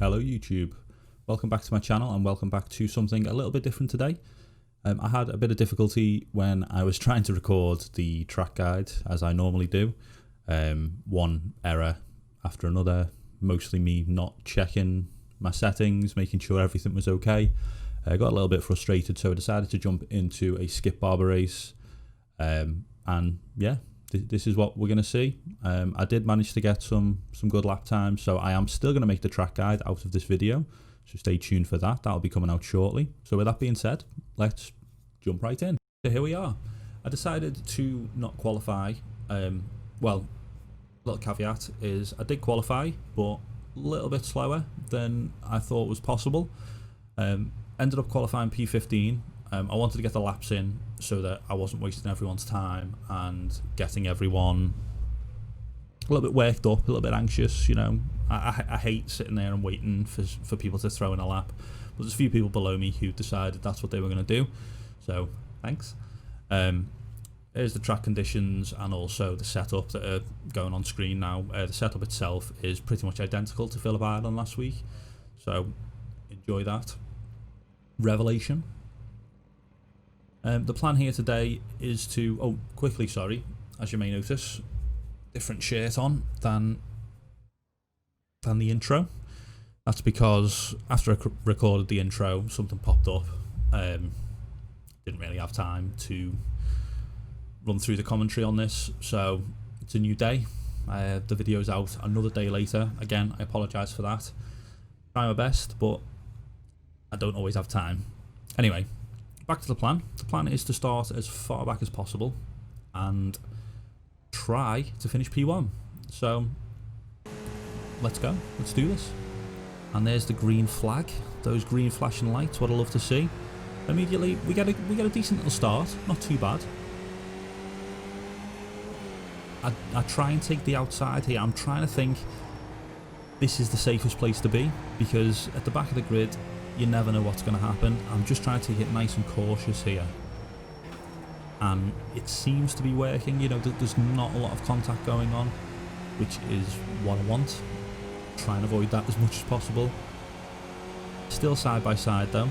Hello YouTube, welcome back to my channel and welcome back to something a little bit different today. I had a bit of difficulty when I was trying to record the track guide as I normally do. One error after another, mostly me not checking my settings, making sure everything was okay. I got a little bit frustrated, so I decided to jump into a skip barber race. And yeah, this is what we're going to see. I did manage to get some good lap times, so I am still going to make the track guide out of this video, so stay tuned for that. That'll be coming out shortly. So with that being said, let's jump right in. So here we are. I decided to not qualify. Well, little caveat is I did qualify, but a little bit slower than I thought was possible. Ended up qualifying P15. I wanted to get the laps in so that I wasn't wasting everyone's time and getting everyone a little bit worked up, a little bit anxious. You know, I hate sitting there and waiting for people to throw in a lap. But there's a few people below me who decided that's what they were going to do. So thanks. Here's the track conditions and also the setup that are going on screen now. The setup itself is pretty much identical to Phillip Island last week. So enjoy that. Revelation. The plan here today is to, quickly, sorry, as you may notice, different shirt on than the intro. That's because after I recorded the intro, something popped up. Didn't really have time to run through the commentary on this, so it's a new day. The video's out another day later. Again, I apologise for that. Try my best, but I don't always have time. Anyway, back to the plan. The plan is to start as far back as possible and try to finish P1. So let's go. Let's do this. And there's the green flag. Those green flashing lights. What I love to see. Immediately we get a decent little start. Not too bad. I try and take the outside here. I'm trying to think this is the safest place to be, because at the back of the grid you never know what's going to happen. I'm just trying to take it nice and cautious here, and it seems to be working. You know, there's not a lot of contact going on, which is what I want. Try and avoid that as much as possible. Still side by side though.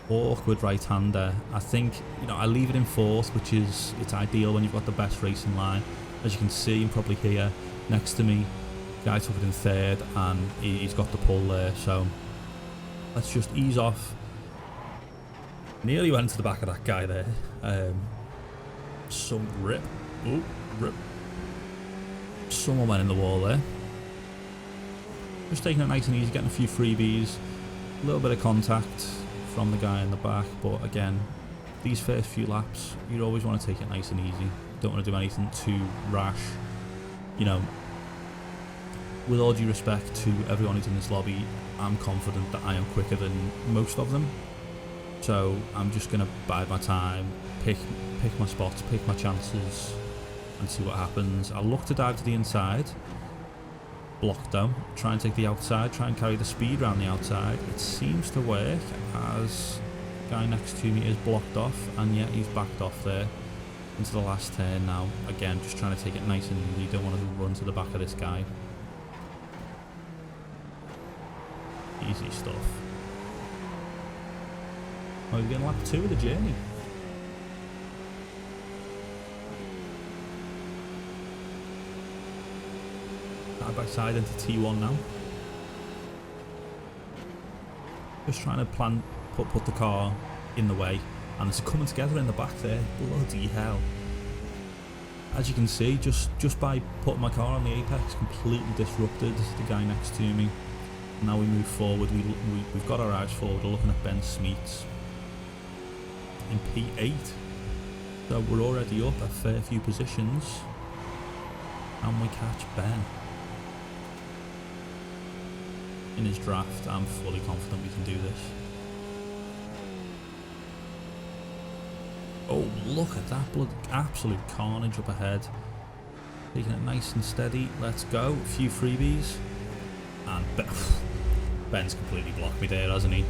Awkward right-hander. I think, you know, I leave it in fourth, which is, it's ideal when you've got the best racing line. As you can see and probably hear next to me, guy took it in third and he's got the pull there. So let's just ease off. Nearly went to the back of that guy there. Some rip. Oh, rip. Someone went in the wall there. Just taking it nice and easy, getting a few freebies. A little bit of contact from the guy in the back, but again, these first few laps, you always want to take it nice and easy. Don't want to do anything too rash. You know, with all due respect to everyone who's in this lobby, I'm confident that I am quicker than most of them. So I'm just going to bide my time, pick my spots, pick my chances, and see what happens. I'll look to dive to the inside. Block though. Try and take the outside, try and carry the speed around the outside. It seems to work as the guy next to me is blocked off, and yet he's backed off there into the last turn now. Again, just trying to take it nice and easy. Don't want to run to the back of this guy. Easy stuff. Oh, we're getting lap 2 of the journey. Side by side into T1 now. Just trying to put the car in the way, and it's coming together in the back there. Bloody hell! As you can see, just by putting my car on the apex, completely disrupted the guy next to me. Now we move forward. We've got our eyes forward. We're looking at Ben Smeets in P8. So we're already up a fair few positions, and we catch Ben in his draft. I'm fully confident we can do this. Oh, look at that, blood! Absolute carnage up ahead. Taking it nice and steady. Let's go. A few freebies, and Ben's completely blocked me there, hasn't he?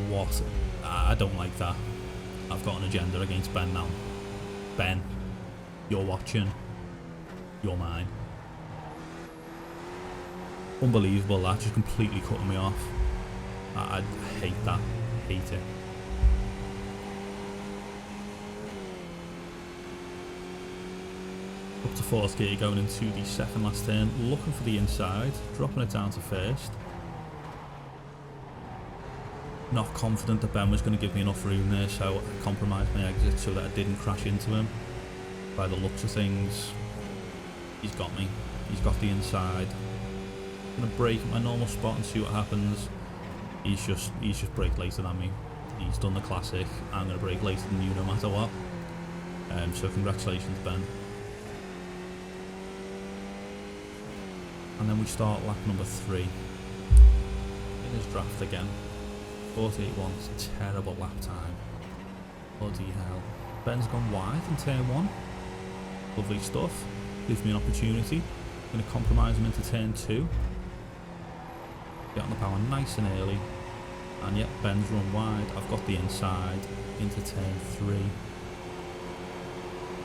What? I don't like that. I've got an agenda against Ben now. Ben, you're watching. You're mine. Unbelievable, that just completely cutting me off. I hate that, hate it. Up to 4th gear going into the second last turn, looking for the inside, dropping it down to 1st. Not confident that Ben was going to give me enough room there, so I compromised my exit so that I didn't crash into him. By the looks of things, he's got me. He's got the inside. I'm going to brake at my normal spot and see what happens. He's just braked later than me. He's done the classic. I'm going to brake later than you no matter what. So congratulations, Ben. And then we start lap number 3. In his draft again. 48.1's terrible lap time. Bloody hell. Ben's gone wide in turn 1. Lovely stuff. Gives me an opportunity. I'm going to compromise him into turn 2. Get on the power nice and early. And yep, Ben's run wide. I've got the inside into turn 3.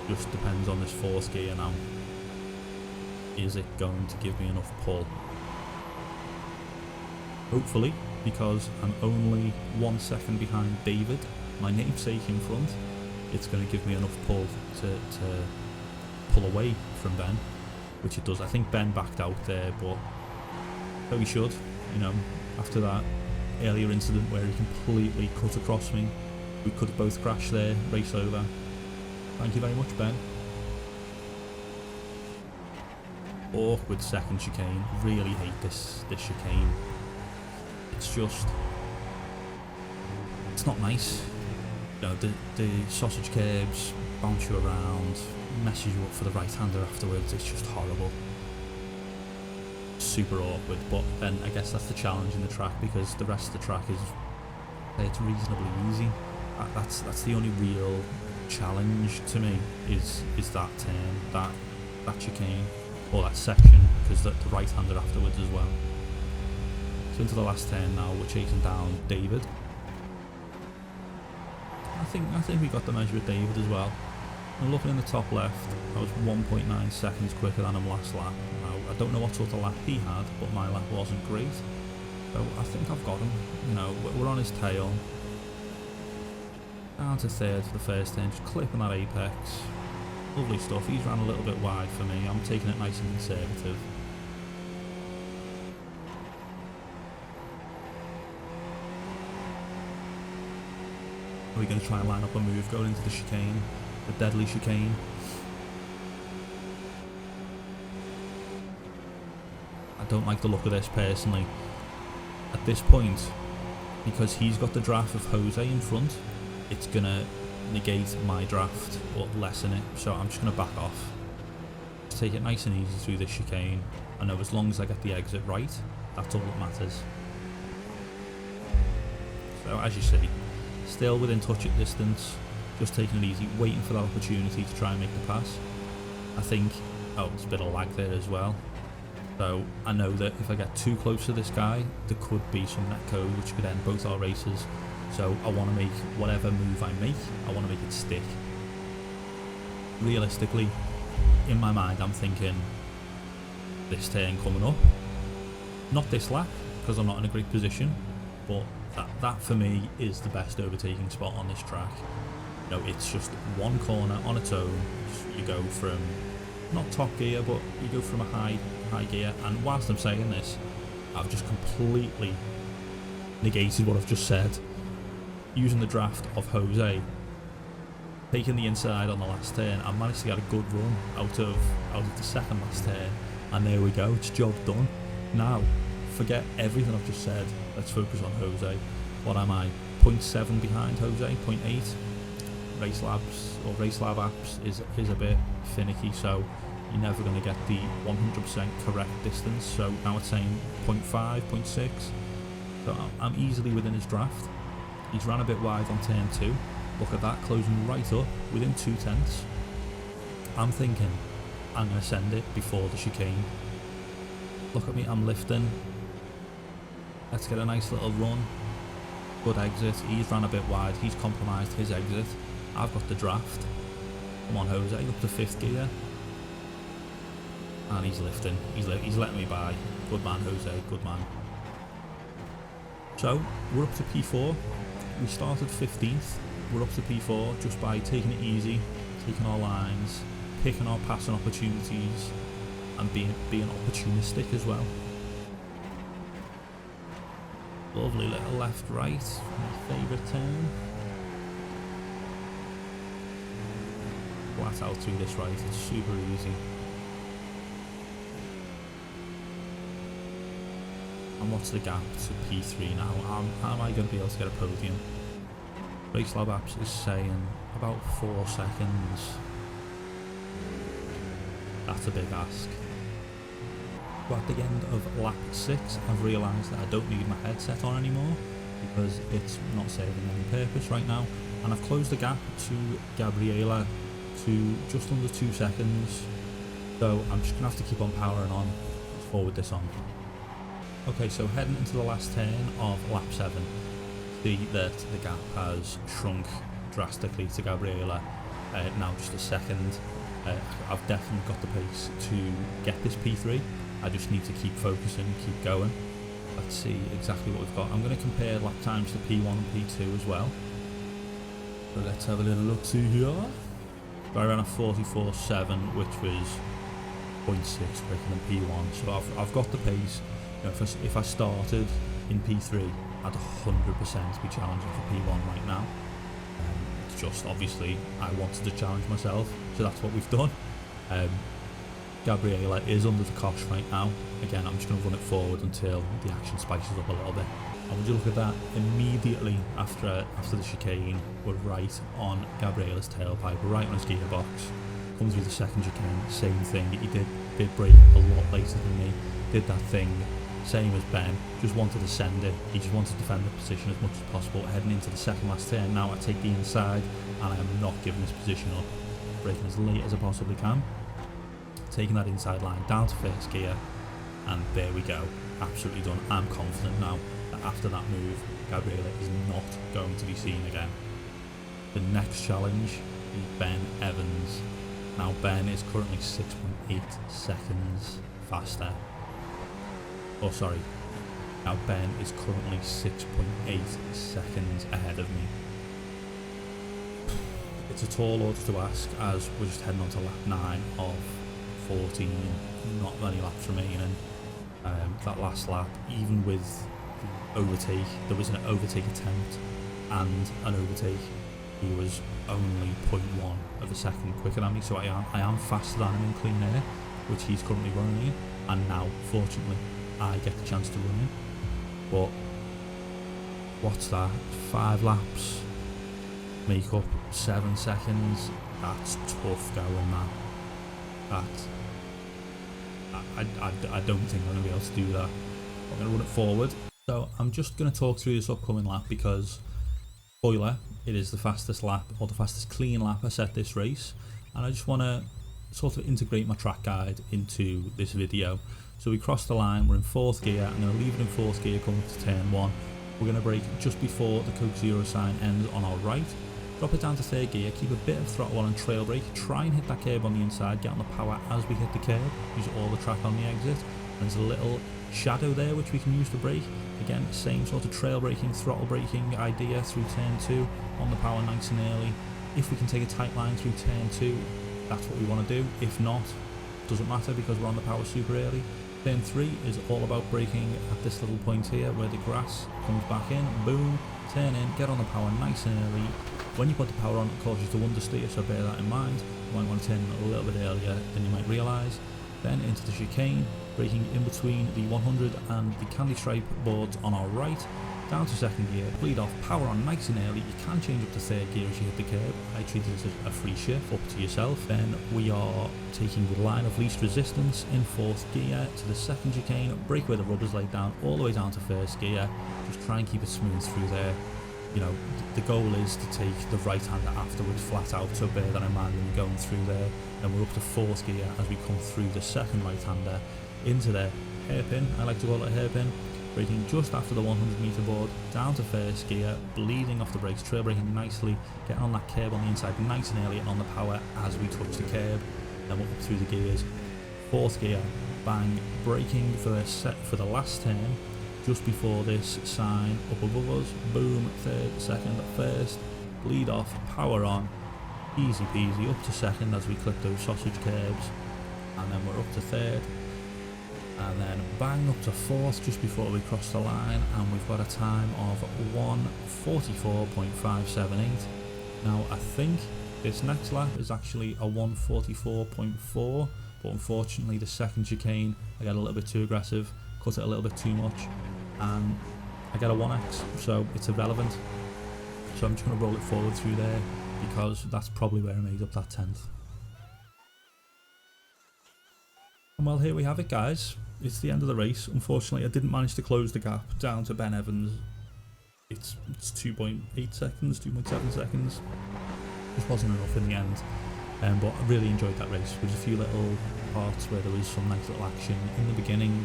Just depends on this 4th gear now. Is it going to give me enough pull? Hopefully, because I'm only 1 second behind David, my namesake in front, it's going to give me enough pull to pull away from Ben, which it does. I think Ben backed out there, but so he should, you know, after that earlier incident where he completely cut across me. We could have both crashed there, race over. Thank you very much, Ben. Awkward second chicane. Really hate this chicane. It's just, it's not nice. You know, the sausage curbs bounce you around, mess you up for the right-hander afterwards. It's just horrible. Super awkward, but then I guess that's the challenge in the track, because the rest of the track it's reasonably easy. That's the only real challenge to me is that turn, that chicane, or that section, because the right-hander afterwards as well. So into the last turn now, we're chasing down David. I think we got the measure of David as well. And looking in the top left, I was 1.9 seconds quicker than him last lap. Now, I don't know what sort of lap he had, but my lap wasn't great. So I think I've got him. You know, we're on his tail. Down to 3rd for the first turn, just clipping that apex. Lovely stuff. He's ran a little bit wide for me. I'm taking it nice and conservative. Are we going to try and line up a move going into the chicane? The deadly chicane. I don't like the look of this personally. At this point, because he's got the draft of Jose in front, it's going to negate my draft or lessen it, so I'm just going to back off. Just take it nice and easy through this chicane. I know as long as I get the exit right, that's all that matters. So as you see, still within touch-it distance, just taking it easy, waiting for that opportunity to try and make the pass. I think, oh, there's a bit of lag there as well. So I know that if I get too close to this guy, there could be some netcode which could end both our races. So I want to make whatever move I make, I want to make it stick. Realistically, in my mind, I'm thinking this turn coming up. Not this lap, because I'm not in a great position, but that for me is the best overtaking spot on this track. You know, it's just one corner on its own. You go from, not top gear, but you go from a high gear, and whilst I'm saying this, I've just completely negated what I've just said. Using the draft of Jose, taking the inside on the last turn, I managed to get a good run out of the second last turn, and there we go, it's job done. Now, forget everything I've just said, let's focus on Jose. What am I? 0.7 behind Jose, 0.8. Race lab apps is a bit finicky, so you're never going to get the 100% correct distance. So now it's saying 0.5, 0.6. So I'm easily within his draft. He's ran a bit wide on turn 2. Look at that, closing right up within 0.2. I'm thinking I'm going to send it before the chicane. Look at me, I'm lifting. Let's get a nice little run. Good exit. He's ran a bit wide. He's compromised his exit. I've got the draft. Come on, Jose, up to 5th gear. And he's lifting. He's letting me by. Good man, Jose, good man. So, we're up to P4. We started 15th. We're up to P4 just by taking it easy, taking our lines, picking our passing opportunities, and being opportunistic as well. Lovely little left right, my favourite turn. Flat out through this right, it's super easy. And what's the gap to P3 now? How am I going to be able to get a podium? Race Lab Apps is saying about 4 seconds. That's a big ask. But at the end of lap 6, I've realised that I don't need my headset on anymore because it's not serving any purpose right now. And I've closed the gap to Gabriela to just under 2 seconds. So I'm just going to have to keep on powering on. Let's forward this on. Okay, so heading into the last turn of lap 7, see that the gap has shrunk drastically to Gabriela. Now just a second. I've definitely got the pace to get this P3. I just need to keep focusing, keep going. Let's see exactly what we've got. I'm going to compare lap times to P1 and P2 as well. So let's have a little look see here. I ran a 44.7, which was 0.6 quicker than P1. So I've got the pace. You know, if I started in P3, I'd 100% be challenging for P1 right now. It's just obviously I wanted to challenge myself, so that's what we've done. Gabriela is under the cosh right now. Again, I'm just going to run it forward until the action spices up a little bit. And would you look at that, immediately after the chicane, we're right on Gabriela's tailpipe, right on his gearbox. Comes through the second chicane, same thing. He did brake a lot later than me, did that thing, same as Ben, just wanted to send it. He just wanted to defend the position as much as possible. Heading into the second last turn, now I take the inside, and I am not giving this position up. Braking as late as I possibly can. Taking that inside line down to first gear, and there we go, absolutely done. I'm confident now that after that move, Gabriela is not going to be seen again. The next challenge is Ben Evans. Now Ben is currently 6.8 seconds faster. Oh sorry, now Ben is currently 6.8 seconds ahead of me. It's a tall order to ask as we're just heading on to lap 9 of 14, not many laps remaining. That last lap, even with the overtake, there was an overtake attempt and an overtake. He was only 0.1 of a second quicker than me, so I am faster than him in clean air, which he's currently running in, and now, fortunately, I get the chance to run in. But what's that? 5 laps, make up 7 seconds. That's tough going, man. I don't think I'm going to be able to do that. I'm going to run it forward. So I'm just going to talk through this upcoming lap because, spoiler, it is the fastest lap, or the fastest clean lap I set this race. And I just want to sort of integrate my track guide into this video. So we crossed the line, we're in 4th gear. I'm going to leave it in 4th gear coming to turn 1. We're going to brake just before the Coke Zero sign ends on our right. Drop it down to 3rd gear, keep a bit of throttle on and trail brake, try and hit that curb on the inside, get on the power as we hit the curb, use all the track on the exit. There's a little shadow there which we can use to brake. Again, same sort of trail braking, throttle braking idea through turn 2, on the power nice and early. If we can take a tight line through turn 2, that's what we want to do. If not, doesn't matter because we're on the power super early. Turn 3 is all about braking at this little point here where the grass comes back in, boom, turn in, get on the power nice and early. When you put the power on, it causes you to understeer, so bear that in mind. You might want to turn in a little bit earlier than you might realise. Then into the chicane, braking in between the 100 and the candy stripe boards on our right, down to 2nd gear, bleed off, power on nice and early. You can change up to 3rd gear as you hit the curb. I treat it as a free shift, up to yourself. Then we are taking the line of least resistance in 4th gear to the 2nd chicane, brake where the rubber's laid down, all the way down to 1st gear. Just try and keep it smooth through there. You know, the goal is to take the right-hander afterwards flat out, so bear that in mind when you're going through there. Then we're up to 4th gear as we come through the 2nd right-hander into the hairpin. I like to call it a hairpin. Braking just after the 100 meter board, down to 1st gear, bleeding off the brakes, trail braking nicely, getting on that curb on the inside nice and early, on the power as we touch the curb. Then we're up through the gears, 4th gear, bang, braking for the last turn, just before this sign up above us, boom, 3rd, 2nd, 1st, bleed off, power on, easy peasy, up to 2nd as we clip those sausage curbs, and then we're up to 3rd, and then bang up to 4th just before we cross the line, and we've got a time of 1:44.578. Now I think this next lap is actually a 1:44.4, but unfortunately the second chicane I got a little bit too aggressive, cut it a little bit too much, and I get a 1x, so it's irrelevant. So I'm just going to roll it forward through there, because that's probably where I made up that 10th. And well, here we have it, guys. It's the end of the race. Unfortunately, I didn't manage to close the gap down to Ben Evans. It's 2.8 seconds, 2.7 seconds. Just wasn't enough in the end. But I really enjoyed that race. There was a few little parts where there was some nice little action in the beginning,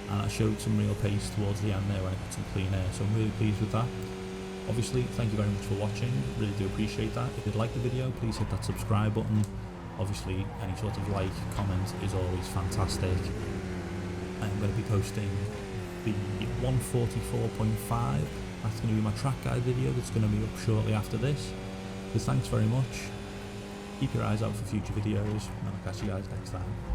and I showed some real pace towards the end there when I got some clean air, so I'm really pleased with that. Obviously, thank you very much for watching, really do appreciate that. If you'd like the video, please hit that subscribe button. Obviously, any sort of like, comment is always fantastic. I'm going to be posting the 1:44.5, that's going to be my track guide video that's going to be up shortly after this. So thanks very much, keep your eyes out for future videos, and I'll catch you guys next time.